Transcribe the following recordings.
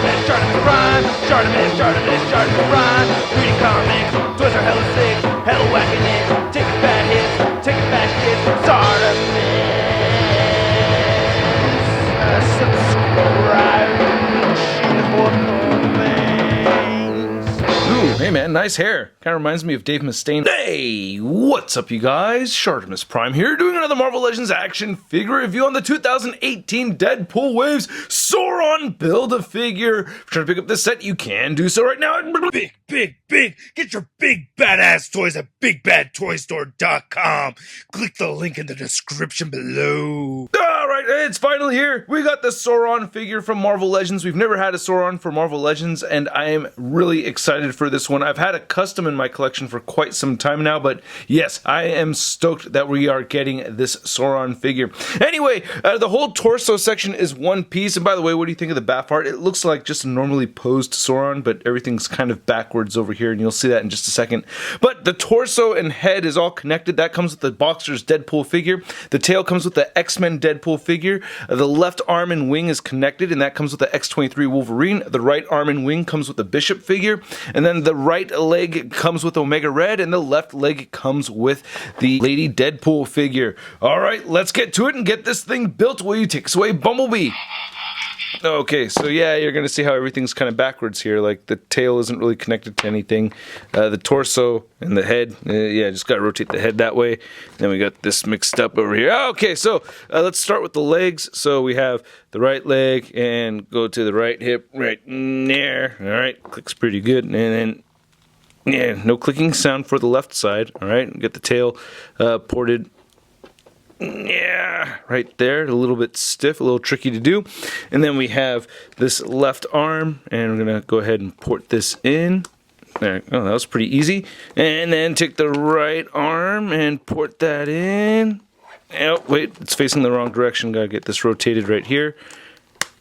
Shartimus Prime, Shartimus Prime. Reading comics, toys are hella sick, hella whacking it. Taking bad hits, taking back hits. Shartimus, subscribe for more things. Ooh, hey man, nice hair. Kind of reminds me of Dave Mustaine. Hey, what's up you guys? Shartimus Prime here, doing another Marvel Legends action figure review on the 2018 Deadpool Waves Sauron Build-A-Figure. If you're trying to pick up this set, you can do so right now. Big. Get your big badass toys at BigBadToyStore.com. Click the link in the description below. Alright, it's finally here. We got the Sauron figure from Marvel Legends. We've never had a Sauron for Marvel Legends, and I am really excited for this one. I've had a custom in my collection for quite some time now, but yes, I am stoked that we are getting this Sauron figure. Anyway, the whole torso section is one piece, and by the way, what do you think of the BAF art? It looks like just a normally posed Sauron, but everything's kind of backwards over here, and you'll see that in just a second. But the torso and head is all connected. That comes with the Boxer's Deadpool figure. The tail comes with the X-Men Deadpool figure. The left arm and wing is connected, and that comes with the X-23 Wolverine. The right arm and wing comes with the Bishop figure, and then the right leg comes with Omega Red, and the left leg comes with the Lady Deadpool figure. Alright, let's get to it and get this thing built. Will you take us away, Bumblebee? Okay, so yeah, you're going to see how everything's kind of backwards here. Like, the tail isn't really connected to anything. The torso and the head, yeah, just got to rotate the head that way. Then we got this mixed up over here. Okay, so let's start with the legs. So we have the right leg and go to the right hip right there. All right, clicks pretty good. And then, yeah, no clicking sound for the left side. All right, get the tail ported. Yeah, right there, a little bit stiff, a little tricky to do. And then we have this left arm, and we're going to go ahead and port this in. There, oh, that was pretty easy. And then take the right arm and port that in. Oh, wait, it's facing the wrong direction. Got to get this rotated right here.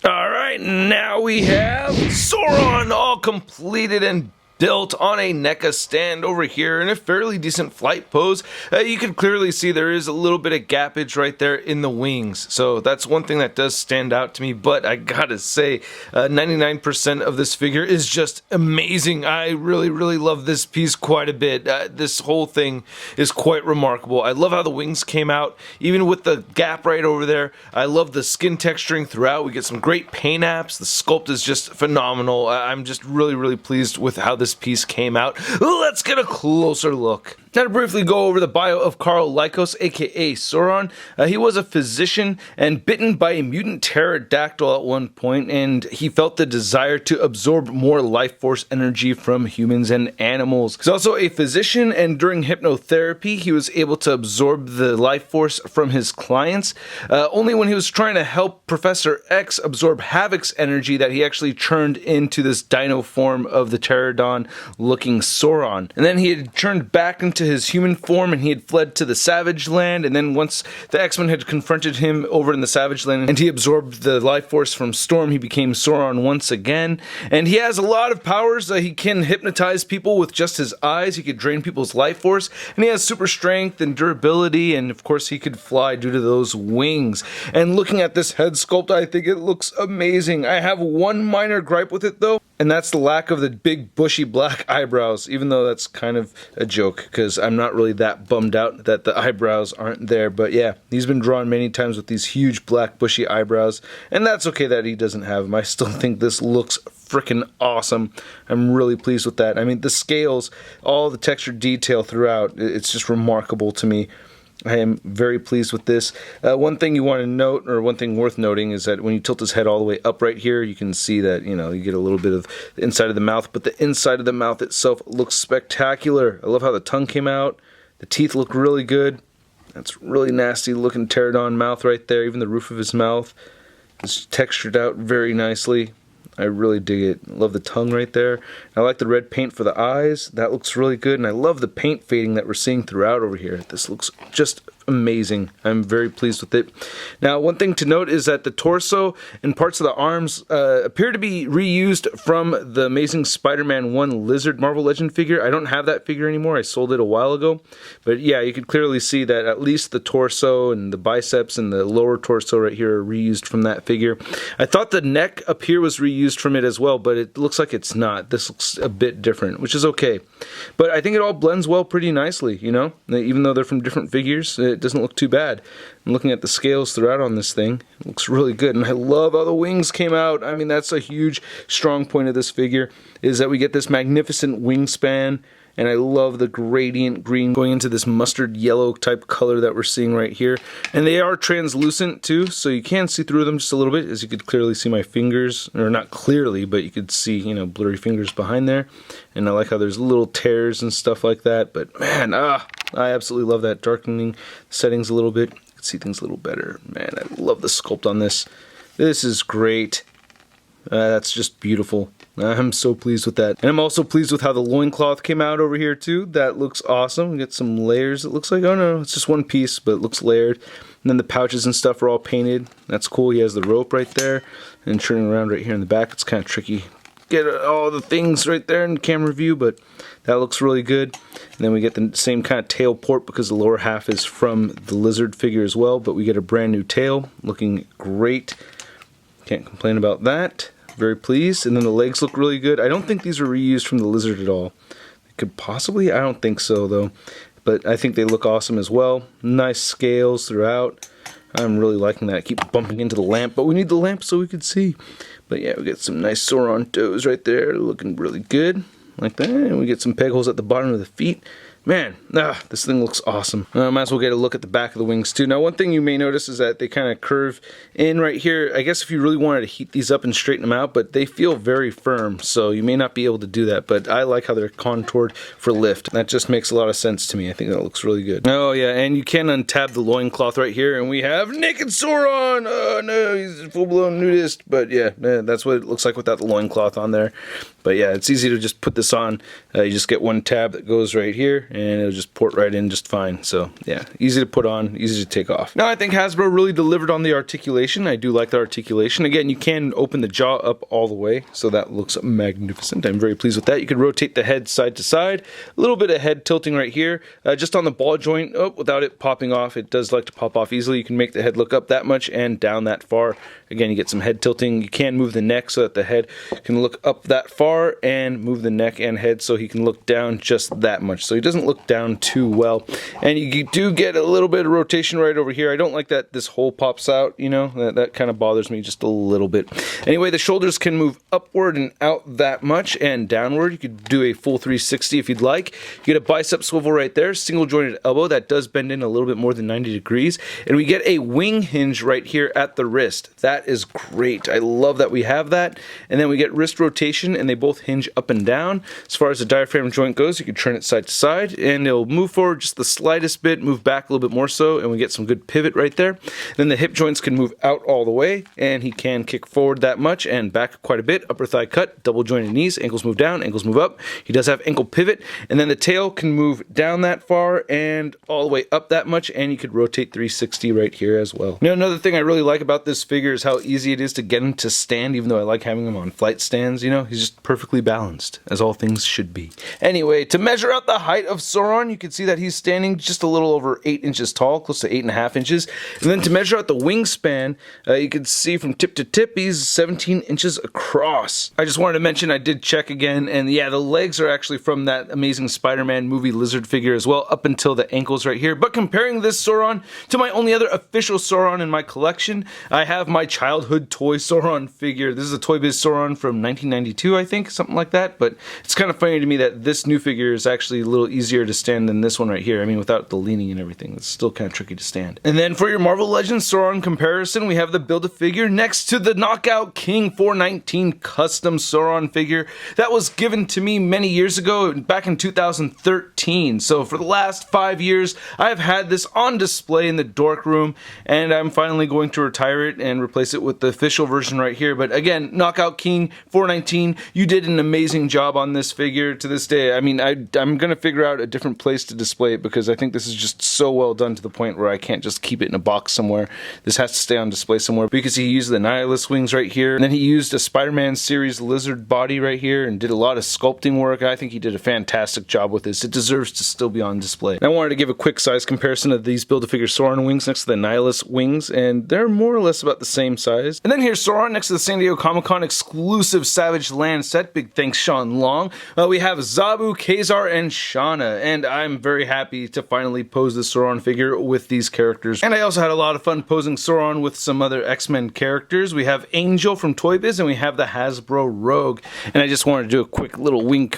All right, now we have Sauron all completed and built on a NECA stand over here in a fairly decent flight pose. You can clearly see there is a little bit of gappage right there in the wings, so that's one thing that does stand out to me. But I gotta say, 99% of this figure is just amazing. I really love this piece quite a bit. This whole thing is quite remarkable. I love how the wings came out, even with the gap right over there. I love the skin texturing throughout. We get some great paint apps. The sculpt is just phenomenal. I'm just really pleased with how this piece came out. Let's get a closer look. Now to briefly go over the bio of Karl Lykos, aka Sauron. He was a physician and bitten by a mutant pterodactyl at one point, and he felt the desire to absorb more life force energy from humans and animals. He's also a physician, and during hypnotherapy, he was able to absorb the life force from his clients. Only when he was trying to help Professor X absorb Havoc's energy that he actually turned into this dino form of the pterodon-looking Sauron. And then he had turned back into his human form, and he had fled to the Savage Land, and then once the X-Men had confronted him over in the Savage Land and he absorbed the life force from Storm, he became Sauron once again. And he has a lot of powers. He can hypnotize people with just his eyes, he could drain people's life force, and he has super strength and durability, and of course he could fly due to those wings. And looking at this head sculpt, I think it looks amazing. I have one minor gripe with it though, and that's the lack of the big bushy black eyebrows, even though that's kind of a joke, because I'm not really that bummed out that the eyebrows aren't there. But yeah, he's been drawn many times with these huge black bushy eyebrows, and that's okay that he doesn't have them. I still think this looks freaking awesome. I'm really pleased with that. I mean, the scales, all the texture detail throughout, it's just remarkable to me. I am very pleased with this. One thing you want to note, or one thing worth noting, is that when you tilt his head all the way up right here, you can see that, you know, you get a little bit of the inside of the mouth, but the inside of the mouth itself looks spectacular. I love how the tongue came out. The teeth look really good. That's really nasty looking pterodon mouth right there. Even the roof of his mouth is textured out very nicely. I really dig it. I love the tongue right there. I like the red paint for the eyes. That looks really good. And I love the paint fading that we're seeing throughout over here. This looks just amazing. I'm very pleased with it. Now, one thing to note is that the torso and parts of the arms appear to be reused from the Amazing Spider-Man 1 Lizard Marvel Legend figure. I don't have that figure anymore. I sold it a while ago. But yeah, you could clearly see that at least the torso and the biceps and the lower torso right here are reused from that figure. I thought the neck up here was reused from it as well, but it looks like it's not. This looks a bit different, which is okay. But I think it all blends well pretty nicely, you know? Even though they're from different figures, it doesn't look too bad. I'm looking at the scales throughout on this thing. It looks really good, and I love how the wings came out. I mean, that's a huge, strong point of this figure, is that we get this magnificent wingspan, and I love the gradient green going into this mustard yellow type color that we're seeing right here. And they are translucent too, so you can see through them just a little bit, as you could clearly see my fingers, or not clearly, but you could see, you know, blurry fingers behind there. And I like how there's little tears and stuff like that, but man, I absolutely love that, darkening settings a little bit. You can see things a little better. Man, I love the sculpt on this. This is great. That's just beautiful. I'm so pleased with that. And I'm also pleased with how the loincloth came out over here too. That looks awesome. We get some layers. It looks like, oh no, it's just one piece, but it looks layered. And then the pouches and stuff are all painted. That's cool. He has the rope right there. And turning around right here in the back, it's kind of tricky. Get all the things right there in camera view, but that looks really good. And then we get the same kind of tail port because the lower half is from the lizard figure as well, but we get a brand new tail, looking great. Can't complain about that. Very pleased. And then the legs look really good. I don't think these are reused from the lizard at all. They could possibly, I don't think so though, but I think they look awesome as well. Nice scales throughout. I'm really liking that. I keep bumping into the lamp, but we need the lamp so we can see. But yeah, we get some nice Sauron toes right there, looking really good, like that. And we get some peg holes at the bottom of the feet. Man, this thing looks awesome. Might as well get a look at the back of the wings too. Now, one thing you may notice is that they kind of curve in right here. I guess if you really wanted to heat these up and straighten them out, but they feel very firm, so you may not be able to do that. But I like how they're contoured for lift. That just makes a lot of sense to me. I think that looks really good. Oh yeah, and you can untab the loincloth right here, and we have naked Sauron! Oh no, he's a full-blown nudist. But yeah, that's what it looks like without the loincloth on there. But yeah, it's easy to just put this on. You just get one tab that goes right here, and it'll just port right in just fine. So yeah, easy to put on, easy to take off. Now I think Hasbro really delivered on the articulation. I do like the articulation. Again, you can open the jaw up all the way, so that looks magnificent. I'm very pleased with that. You can rotate the head side to side. A little bit of head tilting right here, just on the ball joint, without it popping off. It does like to pop off easily. You can make the head look up that much and down that far. Again, you get some head tilting. You can move the neck so that the head can look up that far, and move the neck and head so he can look down just that much. So he doesn't look down too well. And you do get a little bit of rotation right over here. I don't like that this hole pops out, you know, that kind of bothers me just a little bit. Anyway, the shoulders can move upward and out that much and downward. You could do a full 360 if you'd like. You get a bicep swivel right there, single jointed elbow that does bend in a little bit more than 90 degrees. And we get a wing hinge right here at the wrist. That is great. I love that we have that. And then we get wrist rotation, and they both hinge up and down. As far as the diaphragm joint goes, you can turn it side to side, and it'll move forward just the slightest bit, move back a little bit more so, and we get some good pivot right there. Then the hip joints can move out all the way, and he can kick forward that much and back quite a bit. Upper thigh cut, double jointed knees, ankles move down, ankles move up. He does have ankle pivot, and then the tail can move down that far and all the way up that much, and you could rotate 360 right here as well. Now, another thing I really like about this figure is how easy it is to get him to stand, even though I like having him on flight stands, you know. He's just perfectly balanced, as all things should be. Anyway, to measure out the height of Sauron, you can see that he's standing just a little over 8 inches tall, close to 8.5 inches. And then to measure out the wingspan, you can see from tip to tip, he's 17 inches across. I just wanted to mention, I did check again, and yeah, the legs are actually from that Amazing Spider-Man movie lizard figure as well, up until the ankles right here. But comparing this Sauron to my only other official Sauron in my collection, I have my childhood toy Sauron figure. This is a Toy Biz Sauron from 1992, I think, something like that. But it's kind of funny to me that this new figure is actually a little easier to stand than this one right here. I mean, without the leaning and everything, it's still kind of tricky to stand. And then for your Marvel Legends Sauron comparison, we have the Build-A-Figure next to the Knockout King 419 custom Sauron figure that was given to me many years ago, back in 2013. So for the last 5 years, I've had this on display in the dork room, and I'm finally going to retire it and replace it with the official version right here. But again, Knockout King 419, you did an amazing job on this figure to this day. I mean, I'm going to figure out out a different place to display it because I think this is just so well done to the point where I can't just keep it in a box somewhere. This has to stay on display somewhere because he used the Nihilus wings right here, and then he used a Spider-Man series lizard body right here and did a lot of sculpting work. I think he did a fantastic job with this. It deserves to still be on display. And I wanted to give a quick size comparison of these Build-A-Figure Sauron wings next to the Nihilus wings, and they're more or less about the same size. And then here's Sauron next to the San Diego Comic-Con exclusive Savage Land set. Big thanks, Sean Long. We have Zabu, Kazar, and Shauna, and I'm very happy to finally pose the Sauron figure with these characters. And I also had a lot of fun posing Sauron with some other X-Men characters. We have Angel from Toy Biz, and we have the Hasbro Rogue. And I just wanted to do a quick little wing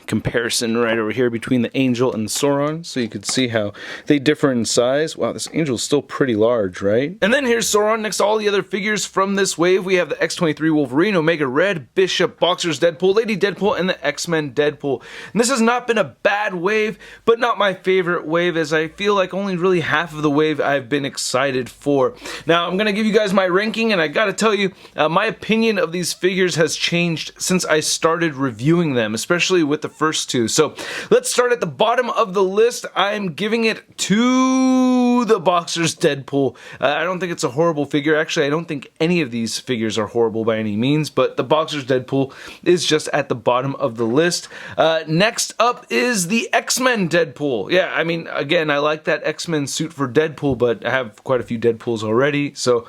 comparison right over here between the Angel and the Sauron, so you could see how they differ in size. Wow, this Angel's still pretty large, right? And then here's Sauron next to all the other figures from this wave. We have the X-23 Wolverine, Omega Red, Bishop, Boxers Deadpool, Lady Deadpool, and the X-Men Deadpool. And this has not been a bad wave, but not my favorite wave, as I feel like only really half of the wave I've been excited for. Now, I'm going to give you guys my ranking, and I gotta tell you, my opinion of these figures has changed since I started reviewing them, especially with the first two. So, let's start at the bottom of the list. I'm giving it to the Boxers Deadpool. I don't think it's a horrible figure. Actually, I don't think any of these figures are horrible by any means, but the Boxers Deadpool is just at the bottom of the list. Next up is the X-Men Deadpool. Yeah, I mean, again, I like that X-Men suit for Deadpool, but I have quite a few Deadpools already, so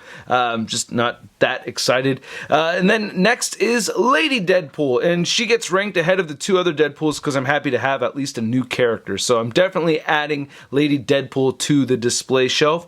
just not that excited. And then next is Lady Deadpool, and she gets ranked ahead of the two other Deadpools because I'm happy to have at least a new character. So I'm definitely adding Lady Deadpool to the display shelf.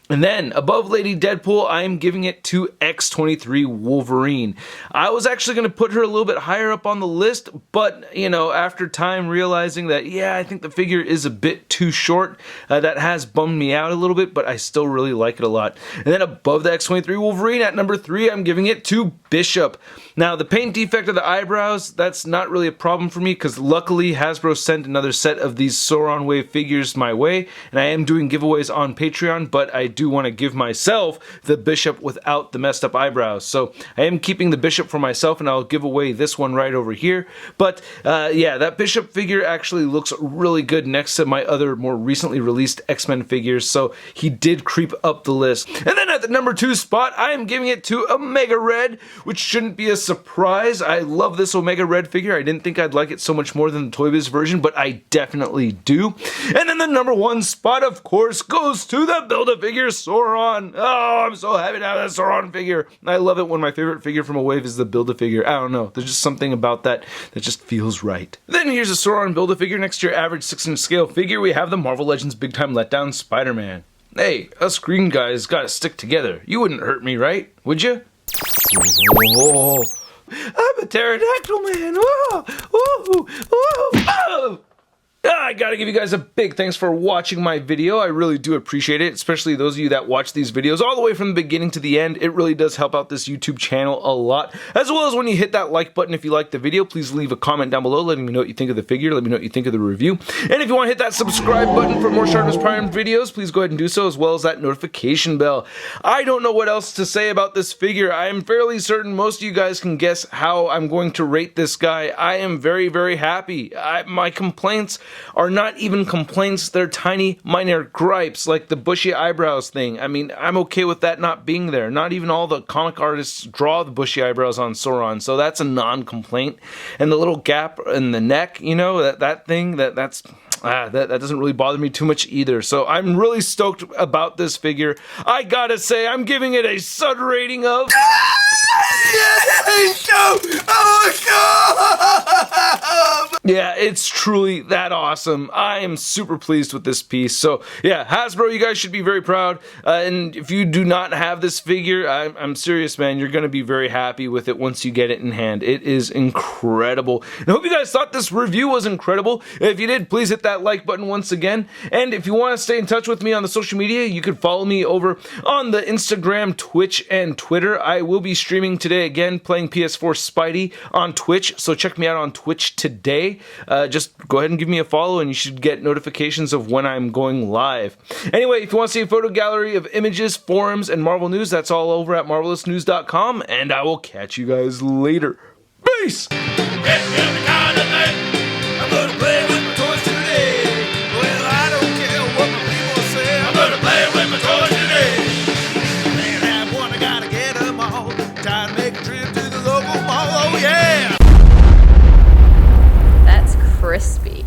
And then, above Lady Deadpool, I am giving it to X-23 Wolverine. I was actually going to put her a little bit higher up on the list, but, you know, after time realizing that, yeah, I think the figure is a bit too short, that has bummed me out a little bit, but I still really like it a lot. And then above the X-23 Wolverine, at number 3, I'm giving it to Bishop. Now, the paint defect of the eyebrows, that's not really a problem for me, because luckily Hasbro sent another set of these Sauron Wave figures my way, and I am doing giveaways on Patreon, but I do want to give myself the Bishop without the messed up eyebrows. So I am keeping the Bishop for myself, and I'll give away this one right over here. But yeah, that Bishop figure actually looks really good next to my other more recently released X-Men figures, so he did creep up the list. And then at the number 2 spot, I am giving it to Omega Red, which shouldn't be a surprise. I love this Omega Red figure. I didn't think I'd like it so much more than the Toy Biz version, but I definitely do. And then the number 1 spot, of course, goes to the Build-A-Figure Sauron. Oh, I'm so happy to have that Sauron figure. I love it when my favorite figure from a wave is the Build-A-Figure. I don't know. There's just something about that that just feels right. Then here's a Sauron Build-A-Figure next to your average 6-inch scale figure. We have the Marvel Legends Big Time Letdown Spider-Man. Hey, us green guys gotta stick together. You wouldn't hurt me, right? Would you? Oh, I'm a pterodactyl man. Oh, oh, oh, oh. I gotta give you guys a big thanks for watching my video. I really do appreciate it, especially those of you that watch these videos all the way from the beginning to the end. It really does help out this YouTube channel a lot, as well as when you hit that like button if you like the video. Please leave a comment down below letting me know what you think of the figure, let me know what you think of the review. And if you want to hit that subscribe button for more ShartimusPrime videos, please go ahead and do so, as well as that notification bell. I don't know what else to say about this figure. I am fairly certain most of you guys can guess how I'm going to rate this guy. I am very, very happy. My complaints are not even complaints, they're tiny minor gripes, like the bushy eyebrows thing. I mean, I'm okay with that not being there. Not even all the comic artists draw the bushy eyebrows on Sauron, so that's a non-complaint. And the little gap in the neck, you know, that thing, that doesn't really bother me too much either. So I'm really stoked about this figure. I gotta say, I'm giving it a SUD rating of... Yeah, it's truly that awesome. I am super pleased with this piece. So yeah, Hasbro, you guys should be very proud. And if you do not have this figure, I'm serious, man. You're going to be very happy with it once you get it in hand. It is incredible. And I hope you guys thought this review was incredible. If you did, please hit that like button once again. And if you want to stay in touch with me on the social media, you can follow me over on the Instagram, Twitch, and Twitter. I will be streaming today again, playing PS4 Spidey on Twitch. So check me out on Twitch today. Just go ahead and give me a follow and you should get notifications of when I'm going live. Anyway, if you want to see a photo gallery of images, forums, and Marvel news, that's all over at marvelousnews.com, and I will catch you guys later. Peace! It's the kind of thing I'm gonna play with my toys today. time to make a trip to the local mall. Oh yeah! That's crispy.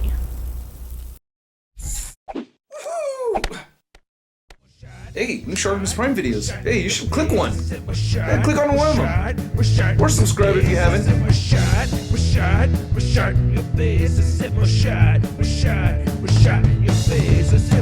Hey, new ShartimusPrime videos. Hey, you should click one. Yeah, click on one of them. Or subscribe if you haven't. Your face, a sip, shot, your face.